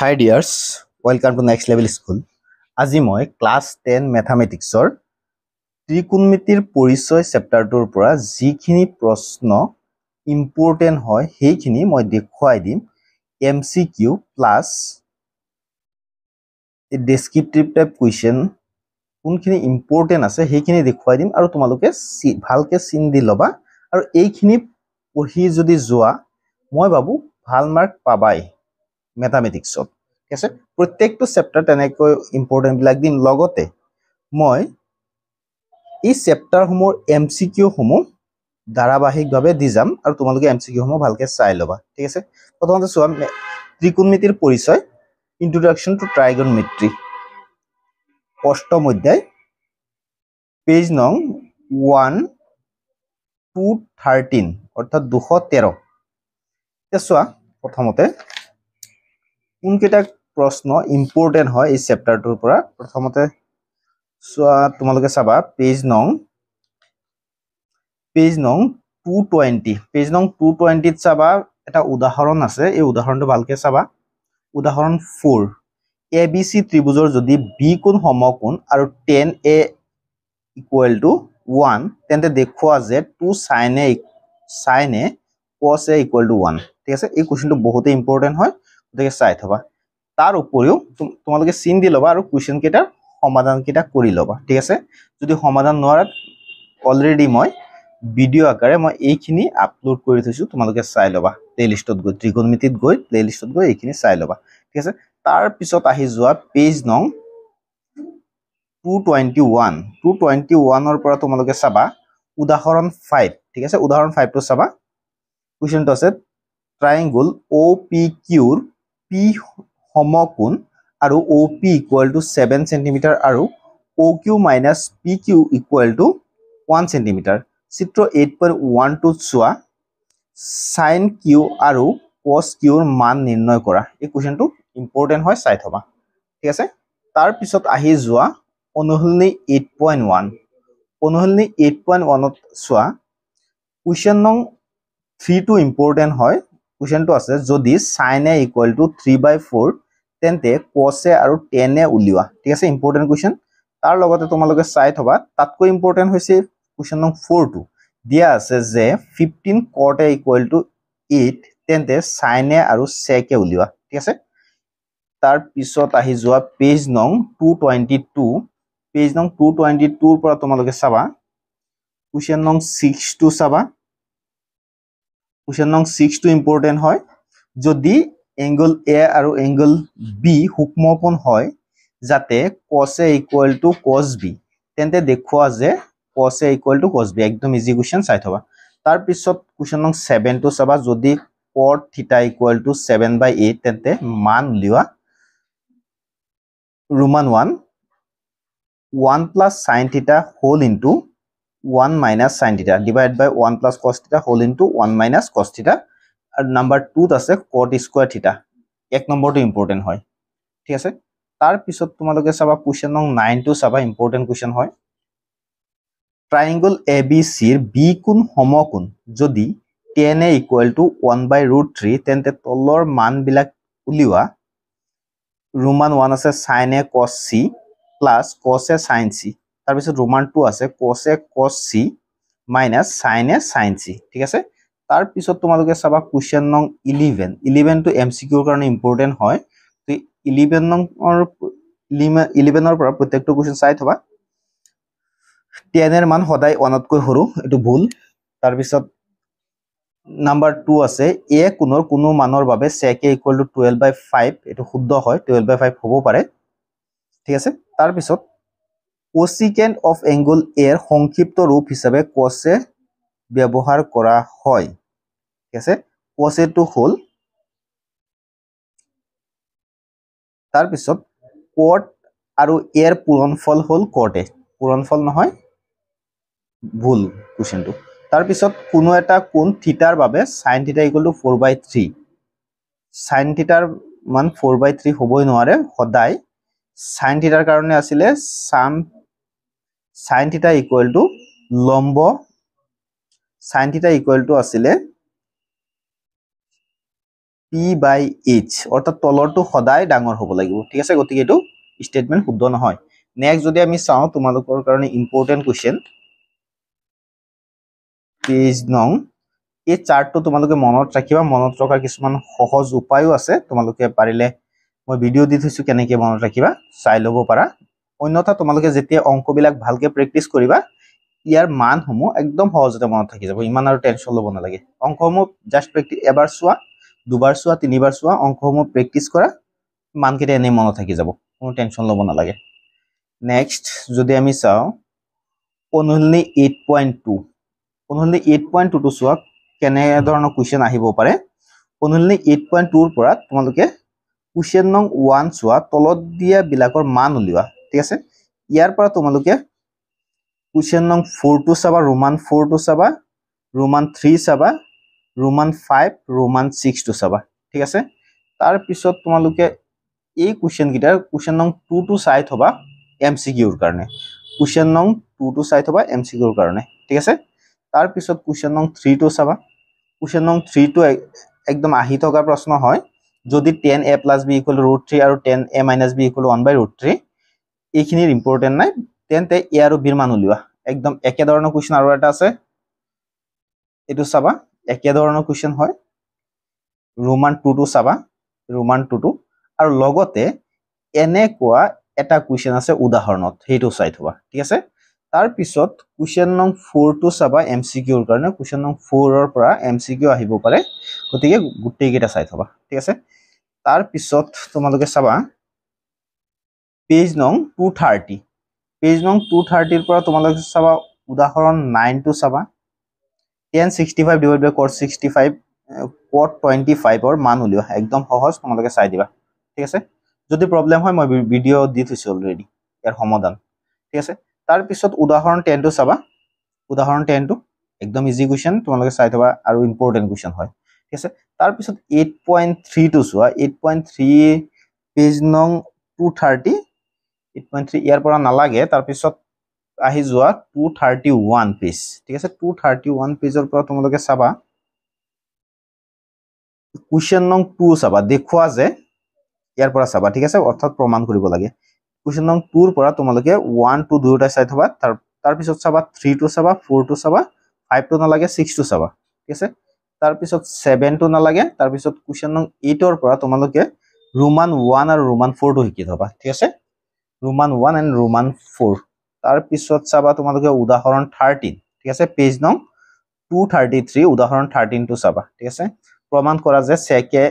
Hi dears, welcome to Next Level School. আজি মই class 10 ম্যাথমেটিক্সৰ ত্ৰিকোণমিতিৰ পৰিচয় চেপ্টাৰটোৰ পৰা যিখিনি প্ৰশ্ন ইম্পৰ্টেন্ট হয় সেইখিনি মই দেখুৱাই দিম MCQ প্লাস ডেসক্ৰিপটিভ টাইপ কোৱেশ্চন কোনখিনি ইম্পৰ্টেন্ট আছে সেইখিনি দেখুৱাই দিম আৰু তোমালোকে ভালকে চিন দি লবা আৰু এইখিনি পঢ়ি যদি যোৱা মই ভাবো ভাল মাৰ্ক পাবাই ম্যাথমেটিক্সত ঠিক আছে প্ৰত্যেকটো চেপ্টাৰ তেনেকৈ ইম্পৰ্টেন্ট বিলাক দিম লগতে মই এই চেপ্টাৰ সমূহ MCQ সমূহ ধাৰাবাহিকভাৱে দি যাম আৰু তোমালোকে MCQ সমূহ ভালকে চাই লবা ঠিক আছে প্ৰথমতে চোৱা ত্ৰিকোণমিতিৰ পৰিচয় ইন্ট্ৰোডাকশন টু ট্ৰাইগনমেট্ৰি অষ্টম অধ্যায় পেজ নং 1213 অৰ্থাৎ 213 এতিয়া চোৱা প্ৰথমতে কোনকেইটা প্ৰশ্ন ইম্পৰ্টেন্ট হয় এই চেপ্টাৰটোৰ পৰা প্ৰথমতে চোৱা তোমালোকে চাবা পেজ নং 220 পেজ নং 220 ত চাবা এটা উদাহৰণ আছে এই উদাহৰণটো ভালকে চাবা উদাহৰণ 4 ABC ত্ৰিভুজৰ যদি B কোণ সমকোণ আৰু tan A = 1 তেন্তে দেখুৱা যে 2 sin A cos A = 1 ঠিক আছে এই কোৱেশ্চনটো বহুত ইম্পৰ্টেন্ট হয় গতিকে চাই থবা তাৰ উপৰিও তোমালোকে চিন দি লবা আৰু কোৱেশ্চন কেইটাৰ সমাধান কেইটা কৰি লবা ঠিক আছে যদি সমাধান নোৱাৰা অলৰেডি মই ভিডিও আকাৰে মই এইখিনি আপলোড কৰি থৈছো তোমালোকে চাই লবা প্লেলিষ্টত গৈ ত্ৰিকোণমিতিত গৈ প্লেলিষ্টত গৈ এইখিনি চাই লবা ঠিক আছে তাৰ পিছত আহি যোৱা পেজ নং 221 ৰ পৰা তোমালোকে চাবা উদাহৰণ 5 ঠিক আছে উদাহৰণ 5 টো চাবা কোৱেশ্চনটো আছে ট্ৰায়াঙ্গল OPQ ৰ P সমকোণ আৰু OP = 7 cm আৰু OQ - PQ = 1 cm চিত্ৰ 8.12 চোৱা sin Q আৰু cos Q ৰ মান নিৰ্ণয় কৰা এই কোৱেশ্চনটো ইম্পৰ্টেন্ট হয় চাই থবা ঠিক আছে তাৰ পিছত আহি যোৱা অনুশীলনী 8.1 অনুশীলনী 8.1 ত চোৱা কোৱেশ্চন নং 3 টো ইম্পৰ্টেন্ট হয় কোৱেশ্চনটো আছে যদি sin A = 3/4 তেন্তে cos A আৰু tan A উলিওৱা ঠিক আছে ইম্পৰ্টেন্ট কোৱেশ্চন তাৰ লগতে তোমালোকে চাই থবা তাতকৈ ইম্পৰ্টেন্ট হৈছে কোৱেশ্চন নং 4 টো দিয়া আছে যে 15 cot A = 8 তেন্তে sin A আৰু sec A উলিওৱা ঠিক আছে তাৰ পিছত আহি যোৱা পেজ নং 222 পেজ নং 222 ৰ পৰা তোমালোকে চাবা কোৱেশ্চন নং 6 টো চাবা কোৱেশ্চন নং 6 টো ইম্পৰ্টেন্ট হয় যদি এংগল A আৰু এংগল B সূক্ষ্মকোণ হয় যাতে cos A = cos B তেন্তে দেখুৱা যে cos A = cos B একদম ইজি কোৱেশ্চন চাই থবা তাৰ পিছত কোৱেশ্চন নং 7 টো চাবা যদি cot θ = 7/8 তেন্তে মান উলিওৱা Roman 1 + sin θ whole into 1 - sin θ divided by 1 + cos θ whole into 1 - cos θ আৰু নাম্বাৰ 2 ত আছে cot square θ এক নম্বৰটো ইম্পৰ্টেন্ট হয় ঠিক আছে তাৰ পিছত তোমালোকে চাবা কোৱেশ্চন নং 9 টো চাবা ইম্পৰ্টেন্ট কোৱেশ্চন হয় ট্ৰায়াঙ্গল ABC ৰ B কোণ সমকোণ যদি tan A = 1/√3 তেন্তে তলৰ মান বিলাক উলিওৱা Roman 1 আছে sin A cos C plus cos A sin C তাৰ পিছত Roman 2 আছে cos A cos C minus sin A sin C ঠিক আছে তাৰ পিছত তোমালোকে চাবা কোৱেশ্চন নং 11 টো MCQ ৰ কাৰণে ইম্পৰ্টেন্ট হয় তো 11 ৰ পৰা প্ৰত্যেকটো কোৱেশ্চন চাই থবা tan এৰ মান সদায় 1 তকৈ সৰু এটো ভুল তাৰ পিছত নাম্বাৰ 2 আছে A কোণৰ কোনো মানৰ বাবে sec A = 12/5 এটো শুদ্ধ হয় 12/5 হ'ব পাৰে ঠিক আছে তাৰ পিছত cosecant of angle A এৰ সংক্ষিপ্ত ৰূপ হিচাপে cos A ব্যৱহাৰ কৰা হয় ঠিক আছে cos A টো হল তাৰ পিছত cot আৰু A এৰ পূৰণফল হল cot A পূৰণফল নহয় ভুল কোৱেশ্চনটো তাৰ পিছত কোনো এটা কোণ থিটাৰ বাবে sin θ = 4/3 sin θ ৰ মান 4/3 হ'বই নোৱাৰে সদায় sin θ ৰ কাৰণে আছিল sin θ = লম্ব sin θ = আছিল p/h অৰ্থাৎ তলৰটো সদায় ডাঙৰ হ'ব লাগিব ঠিক আছে গতিকে এটো স্টেটমেন্ট শুদ্ধ নহয় নেক্সট যদি আমি চাও তোমালোকৰ কাৰণে ইম্পৰ্টেন্ট কোৱেশ্চন পেজ নং এই চাৰ্টটো তোমালোকে মনত ৰাখিবা মনত ৰখাৰ কিছুমান সহজ উপায়ও আছে তোমালোকে পাৰিলে মই ভিডিও দি থৈছো কেনেকৈ মনত ৰাখিবা চাই ল'ব পাৰা অন্যথা তোমালোকে যেতিয়া অংকবিলাক ভালকে প্ৰেক্টিস কৰিবা ইয়াৰ মানসমূহ একদম সহজতে মনত থাকি যাব ইমান আৰু টেনচন ল'ব নালাগে অংকসমূহ জাস্ট প্ৰেক্টিস এবাৰ চোৱা দুবাৰ চোৱা তিনিবাৰ চোৱা অংকসমূহ প্ৰেক্টিস কৰা মানকেইটা এনে মনত থাকি যাব কোনো টেনচন ল'ব নালাগে নেক্সট যদি আমি চাও অনুশীলনী 8.2 অনুশীলনী 8.2 টো চোৱা কেনে ধৰণৰ কোৱেশ্চন আহিব পাৰে অনুশীলনী 8.2 ৰ পৰা তোমালোকে কোৱেশ্চন নং 1 চোৱা তলত দিয়া বিলাকৰ মান উলিওৱা ঠিক আছে ইয়াৰ পৰা তোমালোকে কোৱেশ্চন নং 4 টো চাবা ৰোমান 4 টো চাবা ৰোমান 3 চাবা ৰোমান 5 ৰোমান 6 টো চাবা ঠিক আছে তাৰ পিছত তোমালোকে এই কোৱেশ্চন গিটাৰ কোৱেশ্চন নং 2 টো চাই থবা এমসিকিউৰ কাৰণে কোৱেশ্চন নং 2 টো চাই থবা এমসিকিউৰ কাৰণে ঠিক আছে তাৰ পিছত কোৱেশ্চন নং 3 টো চাবা কোৱেশ্চন নং 3 টো একদম আহি থকা প্ৰশ্ন হয় যদি 10a + b = √3 আৰু 10a - b = 1/√3 এইখিনিৰ ইম্পৰ্টেন্ট নাই তেন্তে a আৰু b ৰ মান উলিওৱা একদম একে ধৰণৰ কোৱেশ্চন আৰু এটা আছে এটো চাবা একে ধৰণৰ কোৱেশ্চন হয় ৰোমান 2 টো চাবা ৰোমান 2 টো আৰু লগতে এনেকুৱা এটা কোৱেশ্চন আছে উদাহৰণত হেটো চাই থবা ঠিক আছে তাৰ পিছত কোৱেশ্চন নং 4 টো চাবা এমসিকিউৰ কাৰণে কোৱেশ্চন নং 4 ৰ পৰা এমসিকিউ আহিব পাৰে গতিকে গুটেই কেইটা চাই থবা ঠিক আছে তাৰ পিছত তোমালোকে চাবা পেজ নং 230 পেজ নং 230 ৰ পৰা তোমালোকে চাবা উদাহৰণ 9 টো চাবা tan 65 / cos 65 cot 25 ৰ মান উলিওৱা একদম সহজ তোমালোকে চাই দিবা ঠিক আছে যদি প্ৰবলেম হয় মই ভিডিও দি থৈছো অলৰেডি ইয়াৰ সমাধান ঠিক আছে তাৰ পিছত উদাহৰণ 10 টো চাবা উদাহৰণ 10 টো একদম ইজি কোৱেশ্চন তোমালোকে চাই থবা আৰু ইম্পৰ্টেন্ট কোৱেশ্চন হয় ঠিক আছে তাৰ পিছত 8.3 টো চোৱা 8.3 পেজ নং 230 8.3 ইয়াৰ পৰা নালাগে তাৰ পিছত আহি যোৱা 231 পেজ ঠিক আছে 231 পেজৰ পৰা তোমালোকে চাবা কোৱেশ্চন নং 2 চাবা দেখুৱা যে ইয়াৰ পৰা চাবা ঠিক আছে অৰ্থাৎ প্ৰমাণ কৰিব লাগে কোৱেশ্চন নং 2 ৰ পৰা তোমালোকে 1 2 দুয়োটা চাই থবা তাৰ পিছত চাবা 3 টো চাবা 4 টো চাবা 5 টো নালাগে 6 টো চাবা ঠিক আছে তাৰ পিছত 7 টো নালাগে তাৰ পিছত কোৱেশ্চন নং 8 ৰ পৰা তোমালোকে ৰোমান 1 আৰু ৰোমান 4 টো শিকি থবা ঠিক আছে ৰোমান 1 এণ্ড ৰোমান 4 তাৰ পিছত চাবা তোমালোকে উদাহৰণ 13 ঠিক আছে পেজ নং 233 উদাহৰণ 13 টো চাবা ঠিক আছে প্ৰমাণ কৰা যে sec a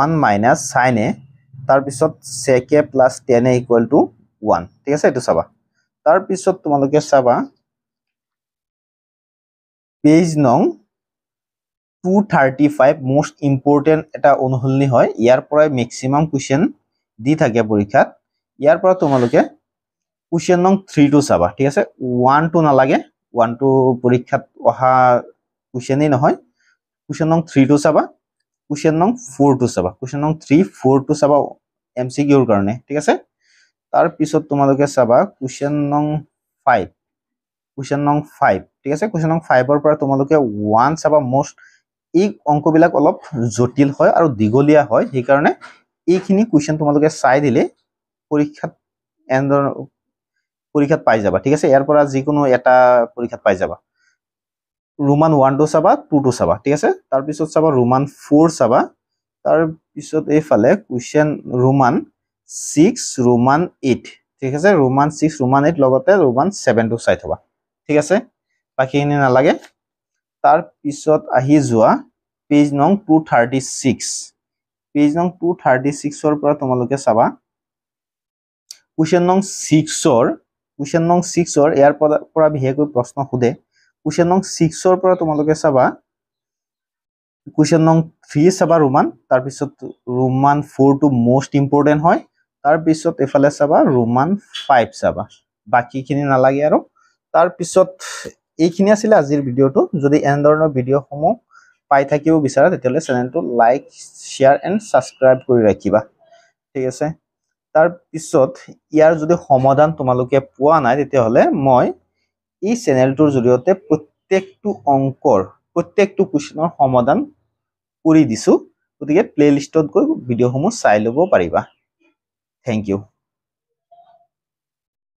1 - sin a তাৰ পিছত sec a + tan a = 1 ঠিক আছে এটো চাবা তাৰ পিছত তোমালোকে চাবা পেজ নং 235 মোস্ট ইম্পৰ্টেন্ট এটা অনুশীলনী হয় ইয়াৰ পৰা ম্যাক্সিমাম কোৱেশ্চন দি থাকে পৰীক্ষাত ইয়াৰ পৰা তোমালোকে কোৱেশ্চন নং 3 টো চাবা ঠিক আছে 1 টো নালাগে 1 টো পৰীক্ষাত অহা কোৱেশ্চনই নহয় কোৱেশ্চন নং 3 টো চাবা কোৱেশ্চন নং 4 টো চাবা কোৱেশ্চন নং 3 4 টো চাবা এমসিকিউৰ কাৰণে ঠিক আছে তাৰ পিছত তোমালোকে চাবা কোৱেশ্চন নং 5 কোৱেশ্চন নং 5 ঠিক আছে কোৱেশ্চন নং 5 ৰ পৰা তোমালোকে 1 চাবা মোস্ট এই অংকবিলাক অলপ জটিল হয় আৰু দিগলীয়া হয় সেই কাৰণে এইখিনি কোৱেশ্চন তোমালোকে চাই দিলে পৰীক্ষাত পাই যাবা ঠিক আছে ইয়াৰ পৰা যিকোনো এটা পৰীক্ষাত পাই যাবা ৰোমান 1 টো চাবা 2 টো চাবা ঠিক আছে তাৰ পিছত চাবা ৰোমান 4 চাবা তাৰ পিছত এইফালে কোৱেশ্চন ৰোমান 6 ৰোমান 8 ঠিক আছে ৰোমান 6 ৰোমান 8 লগতে ৰোমান 7 টো চাই থবা ঠিক আছে বাকিখিনি নালাগে তাৰ পিছত আহি যোৱা পেজ নং 236 পেজ নং 236 ৰ পৰা তোমালোকে চাবা কোৱেশ্চন নং 6 ৰ ইয়াৰ পৰা বিশেষকৈ প্ৰশ্ন খুদে কোৱেশ্চন নং 6 ৰ পৰা তোমালোকে চাবা কোৱেশ্চন নং 3 চাবা ৰোমান তাৰ পিছত ৰোমান 4 টো মোস্ট ইম্পৰ্টেন্ট হয় তাৰ পিছত এফালে চাবা ৰোমান 5 চাবা বাকিখিনি নালাগে আৰু তাৰ পিছত এইখিনি আছিল আজিৰ ভিডিওটো যদি এনে ধৰণৰ ভিডিওসমূহ পাই থাকিব বিচাৰা তেতিয়ালে চেনেলটো লাইক শেয়াৰ এণ্ড সাবস্ক্ৰাইব কৰি ৰাখিবা ঠিক আছে তাৰ পিছত ইয়াৰ যদি সমাধান তোমালোকে পোৱা নাই তেতিয়াহলে মই এই চেনেলটোৰ জৰিয়তে প্ৰত্যেকটো অংকৰ প্ৰত্যেকটো কোৱেশ্চনৰ সমাধান কৰি দিছো গতিকে প্লেলিষ্টত গৈ ভিডিঅ'সমূহ চাই ল'ব পাৰিবা থেংক ইউ